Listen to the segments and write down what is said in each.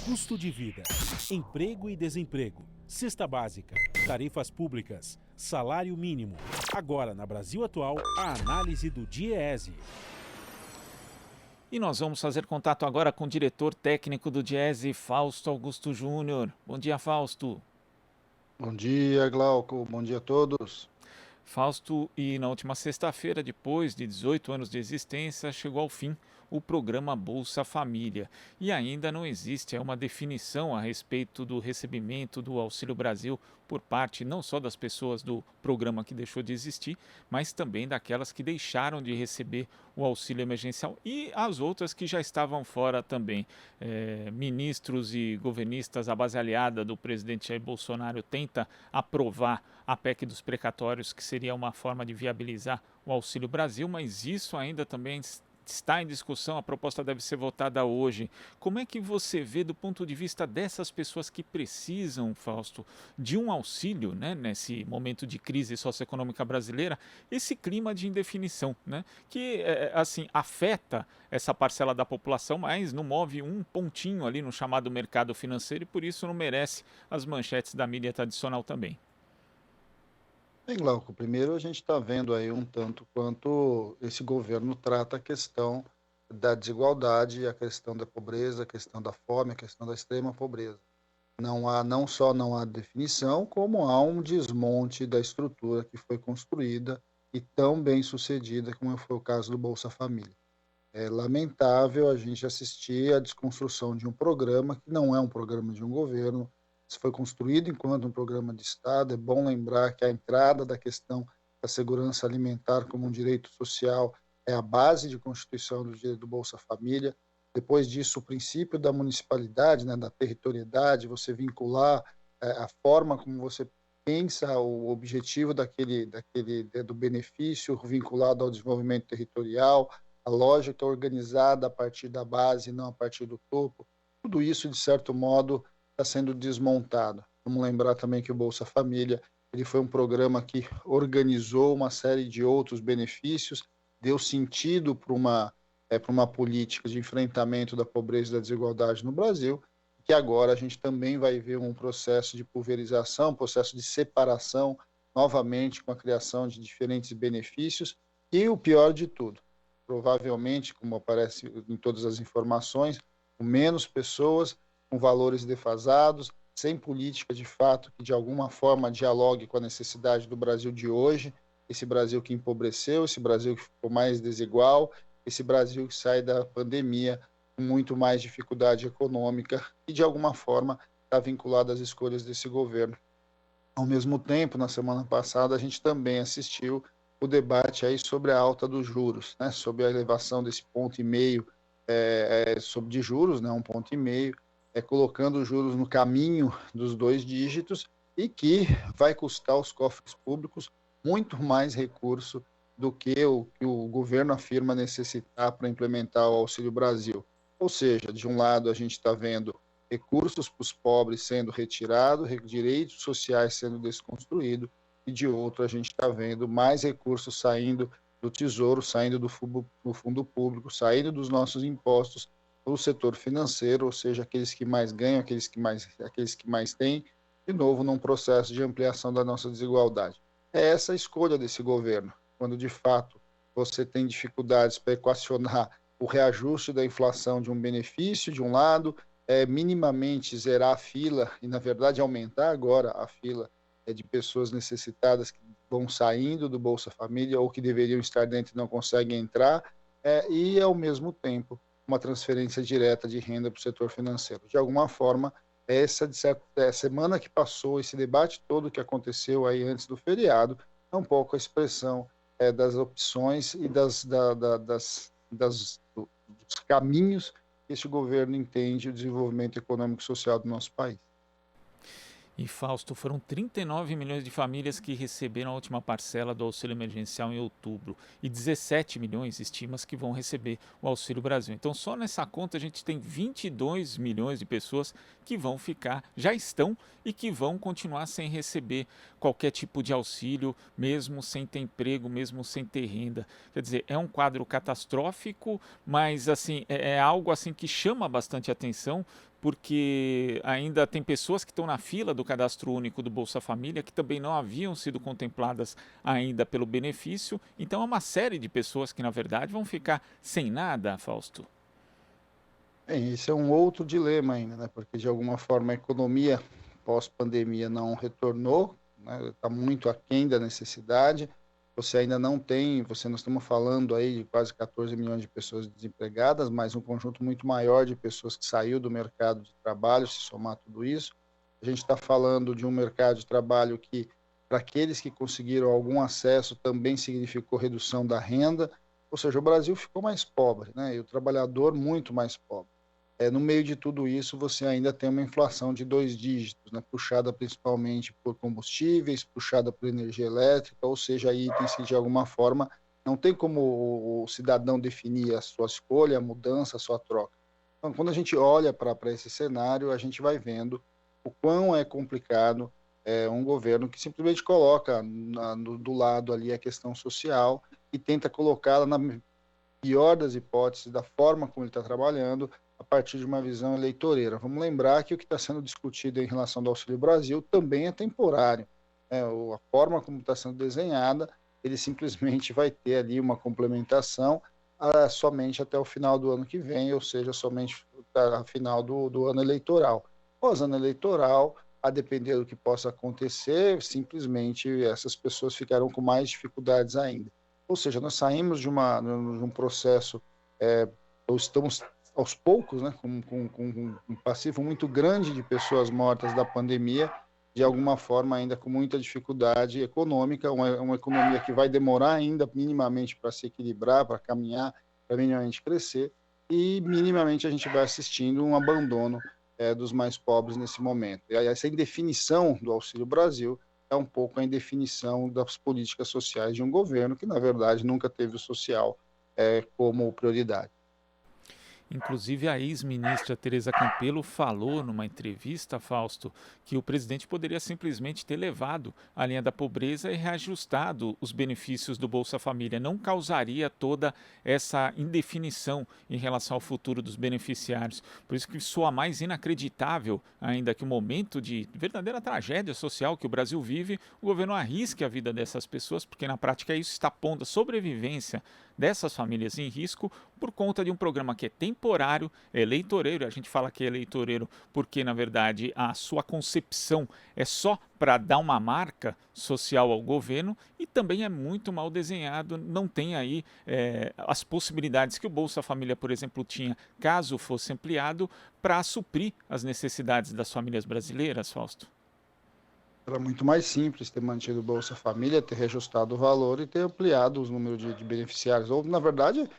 custo de vida, emprego e desemprego, cesta básica, tarifas públicas, salário mínimo. Agora, na Brasil Atual, a análise do DIEESE. E nós vamos fazer contato agora com o diretor técnico do DIEESE, Fausto Augusto Júnior. Bom dia, Fausto. Bom dia, Glauco. Bom dia a todos. Fausto, e na última sexta-feira, depois de 18 anos de existência, chegou ao fim o programa Bolsa Família. E ainda não existe uma definição a respeito do recebimento do Auxílio Brasil por parte não só das pessoas do programa que deixou de existir, mas também daquelas que deixaram de receber o auxílio emergencial e as outras que já estavam fora também. Ministros e governistas, a base aliada do presidente Jair Bolsonaro tenta aprovar a PEC dos precatórios, que seria uma forma de viabilizar o Auxílio Brasil, mas isso ainda também está em discussão, a proposta deve ser votada hoje. Como é que você vê, do ponto de vista dessas pessoas que precisam, Fausto, de um auxílio, né, nesse momento de crise socioeconômica brasileira, esse clima de indefinição, né, que assim, afeta essa parcela da população, mas não move um pontinho ali no chamado mercado financeiro e por isso não merece as manchetes da mídia tradicional também? Bem, Glauco, primeiro a gente está vendo aí um tanto quanto esse governo trata a questão da desigualdade, a questão da pobreza, a questão da fome, a questão da extrema pobreza. Não há definição, como há um desmonte da estrutura que foi construída e tão bem sucedida como foi o caso do Bolsa Família. É lamentável a gente assistir à desconstrução de um programa que não é um programa de um governo. Isso foi construído enquanto um programa de Estado. É bom lembrar que a entrada da questão da segurança alimentar como um direito social é a base de constituição do direito do Bolsa Família. Depois disso, o princípio da municipalidade, né, da territorialidade, você vincular a forma como você pensa o objetivo do benefício vinculado ao desenvolvimento territorial, a lógica organizada a partir da base, não a partir do topo. Tudo isso, de certo modo, está sendo desmontado. Vamos lembrar também que o Bolsa Família ele foi um programa que organizou uma série de outros benefícios, deu sentido para uma política de enfrentamento da pobreza e da desigualdade no Brasil, que agora a gente também vai ver um processo de pulverização, um processo de separação, novamente com a criação de diferentes benefícios, e o pior de tudo, provavelmente, como aparece em todas as informações, com menos pessoas, com valores defasados, sem política de fato que de alguma forma dialogue com a necessidade do Brasil de hoje, esse Brasil que empobreceu, esse Brasil que ficou mais desigual, esse Brasil que sai da pandemia com muito mais dificuldade econômica e de alguma forma está vinculado às escolhas desse governo. Ao mesmo tempo, na semana passada, a gente também assistiu o debate aí sobre a alta dos juros, né, sobre a elevação desse ponto e meio de juros, né, 1,5 ponto, colocando os juros no caminho dos 2 dígitos e que vai custar aos cofres públicos muito mais recurso do que o governo afirma necessitar para implementar o Auxílio Brasil. Ou seja, de um lado a gente está vendo recursos para os pobres sendo retirados, direitos sociais sendo desconstruídos, e de outro a gente está vendo mais recursos saindo do Tesouro, saindo do fundo público, saindo dos nossos impostos para o setor financeiro, ou seja, aqueles que mais ganham, aqueles que mais têm, de novo num processo de ampliação da nossa desigualdade. É essa a escolha desse governo, quando de fato você tem dificuldades para equacionar o reajuste da inflação de um benefício, de um lado, minimamente zerar a fila e, na verdade, aumentar agora a fila de pessoas necessitadas que vão saindo do Bolsa Família ou que deveriam estar dentro e não conseguem entrar, e, ao mesmo tempo, uma transferência direta de renda para o setor financeiro. De alguma forma, essa semana que passou, esse debate todo que aconteceu aí antes do feriado, é um pouco a expressão das opções e dos caminhos que este governo entende o desenvolvimento econômico e social do nosso país. E, Fausto, foram 39 milhões de famílias que receberam a última parcela do auxílio emergencial em outubro e 17 milhões estima que vão receber o Auxílio Brasil. Então, só nessa conta a gente tem 22 milhões de pessoas que vão ficar, já estão e que vão continuar sem receber qualquer tipo de auxílio, mesmo sem ter emprego, mesmo sem ter renda. Quer dizer, é um quadro catastrófico, mas assim, é algo assim que chama bastante atenção porque ainda tem pessoas que estão na fila do cadastro único do Bolsa Família que também não haviam sido contempladas ainda pelo benefício. Então é uma série de pessoas que, na verdade, vão ficar sem nada, Fausto. Bem, esse é um outro dilema ainda, né? Porque de alguma forma a economia pós-pandemia não retornou, né? Está muito aquém da necessidade. Você ainda não tem, nós estamos falando aí de quase 14 milhões de pessoas desempregadas, mas um conjunto muito maior de pessoas que saiu do mercado de trabalho, se somar tudo isso. A gente está falando de um mercado de trabalho que, para aqueles que conseguiram algum acesso, também significou redução da renda, ou seja, o Brasil ficou mais pobre, né? E o trabalhador muito mais pobre. No meio de tudo isso, você ainda tem uma inflação de 2 dígitos, né, puxada principalmente por combustíveis, puxada por energia elétrica, ou seja, itens que de alguma forma não tem como o cidadão definir a sua escolha, a mudança, a sua troca. Então, quando a gente olha para esse cenário, a gente vai vendo o quão é complicado um governo que simplesmente coloca do lado ali a questão social e tenta colocá-la na pior das hipóteses, da forma como ele está trabalhando, a partir de uma visão eleitoreira. Vamos lembrar que o que está sendo discutido em relação ao Auxílio Brasil também é temporário. A forma como está sendo desenhada, ele simplesmente vai ter ali uma complementação somente até o final do ano que vem, ou seja, somente ao final do ano eleitoral. Pós-ano eleitoral, a depender do que possa acontecer, simplesmente essas pessoas ficarão com mais dificuldades ainda. Ou seja, nós saímos de um processo, ou estamos aos poucos, né, com um passivo muito grande de pessoas mortas da pandemia, de alguma forma ainda com muita dificuldade econômica, uma economia que vai demorar ainda minimamente para se equilibrar, para caminhar, para minimamente crescer, e minimamente a gente vai assistindo um abandono dos mais pobres nesse momento. E essa indefinição do Auxílio Brasil é um pouco a indefinição das políticas sociais de um governo que, na verdade, nunca teve o social como prioridade. Inclusive, a ex-ministra Tereza Campelo falou numa entrevista, Fausto, que o presidente poderia simplesmente ter levado a linha da pobreza e reajustado os benefícios do Bolsa Família. Não causaria toda essa indefinição em relação ao futuro dos beneficiários. Por isso que soa mais inacreditável ainda que o momento de verdadeira tragédia social que o Brasil vive, o governo arrisque a vida dessas pessoas, porque na prática isso está pondo a sobrevivência dessas famílias em risco por conta de um programa que é temporário, eleitoreiro. A gente fala que é eleitoreiro porque, na verdade, a sua concepção é só para dar uma marca social ao governo e também é muito mal desenhado, não tem aí as possibilidades que o Bolsa Família, por exemplo, tinha, caso fosse ampliado, para suprir as necessidades das famílias brasileiras, Fausto. Era muito mais simples ter mantido o Bolsa Família, ter reajustado o valor e ter ampliado os números de beneficiários. Ou, na verdade,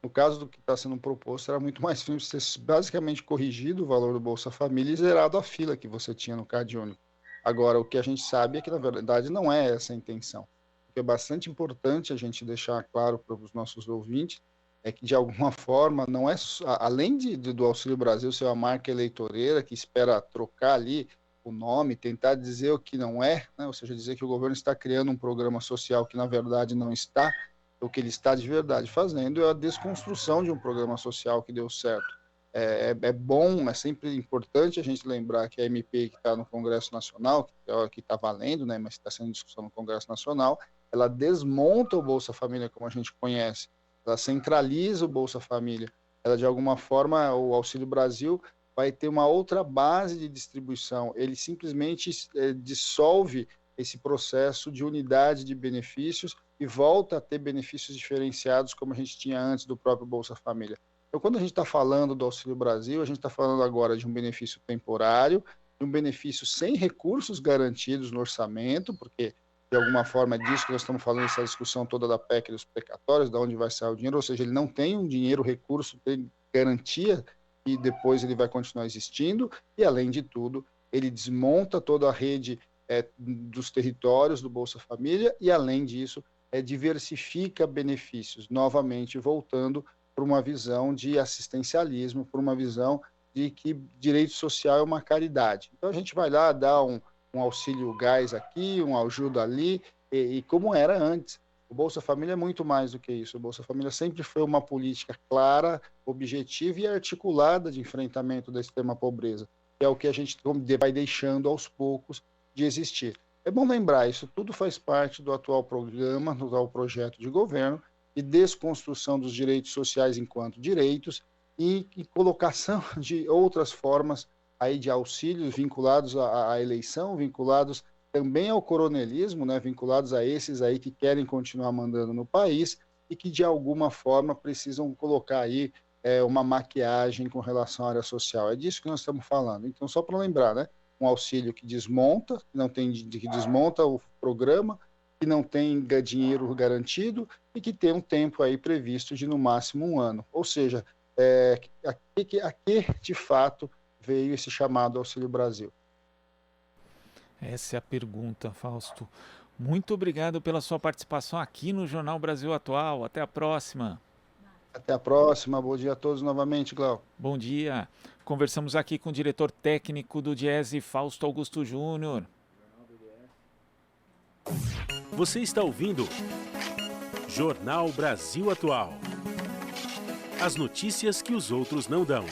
no caso do que está sendo proposto, era muito mais simples ter basicamente corrigido o valor do Bolsa Família e zerado a fila que você tinha no Cade Único. Agora, o que a gente sabe é que, na verdade, não é essa a intenção. O que é bastante importante a gente deixar claro para os nossos ouvintes é que, de alguma forma, não é além do Auxílio Brasil ser uma marca eleitoreira que espera trocar ali o nome, tentar dizer o que não é, né? Ou seja, dizer que o governo está criando um programa social que, na verdade, não está. O que ele está de verdade fazendo é a desconstrução de um programa social que deu certo. É bom, é sempre importante a gente lembrar que a MP que está no Congresso Nacional, que está valendo, né, mas está sendo discussão no Congresso Nacional, ela desmonta o Bolsa Família como a gente conhece, ela centraliza o Bolsa Família, ela, de alguma forma, o Auxílio Brasil vai ter uma outra base de distribuição, ele simplesmente dissolve esse processo de unidade de benefícios e volta a ter benefícios diferenciados como a gente tinha antes do próprio Bolsa Família. Então, quando a gente está falando do Auxílio Brasil, a gente está falando agora de um benefício temporário, de um benefício sem recursos garantidos no orçamento, porque, de alguma forma, é disso que nós estamos falando, essa discussão toda da PEC dos precatórios, de onde vai sair o dinheiro, ou seja, ele não tem um dinheiro, recurso, tem garantia e depois ele vai continuar existindo, e, além de tudo, ele desmonta toda a rede dos territórios do Bolsa Família e, além disso, diversifica benefícios, novamente voltando para uma visão de assistencialismo, para uma visão de que direito social é uma caridade. Então, a gente vai lá dar um auxílio gás aqui, uma ajuda ali, e como era antes. O Bolsa Família é muito mais do que isso. O Bolsa Família sempre foi uma política clara, objetiva e articulada de enfrentamento da extrema pobreza, que é o que a gente vai deixando aos poucos de existir. É bom lembrar, isso tudo faz parte do atual programa, do atual projeto de governo, e desconstrução dos direitos sociais enquanto direitos e colocação de outras formas aí de auxílios vinculados à eleição, vinculados também ao coronelismo, né, vinculados a esses aí que querem continuar mandando no país e que de alguma forma precisam colocar aí uma maquiagem com relação à área social. É disso que nós estamos falando. Então, só para lembrar, né, um auxílio que desmonta, que desmonta o programa, que não tem dinheiro garantido e que tem um tempo aí previsto de no máximo 1 ano. Ou seja, a que de fato veio esse chamado Auxílio Brasil? Essa é a pergunta, Fausto. Muito obrigado pela sua participação aqui no Jornal Brasil Atual. Até a próxima. Até a próxima. Bom dia a todos novamente, Glauco. Bom dia. Conversamos aqui com o diretor técnico do Diese, Fausto Augusto Júnior. Você está ouvindo Jornal Brasil Atual. As notícias que os outros não dão.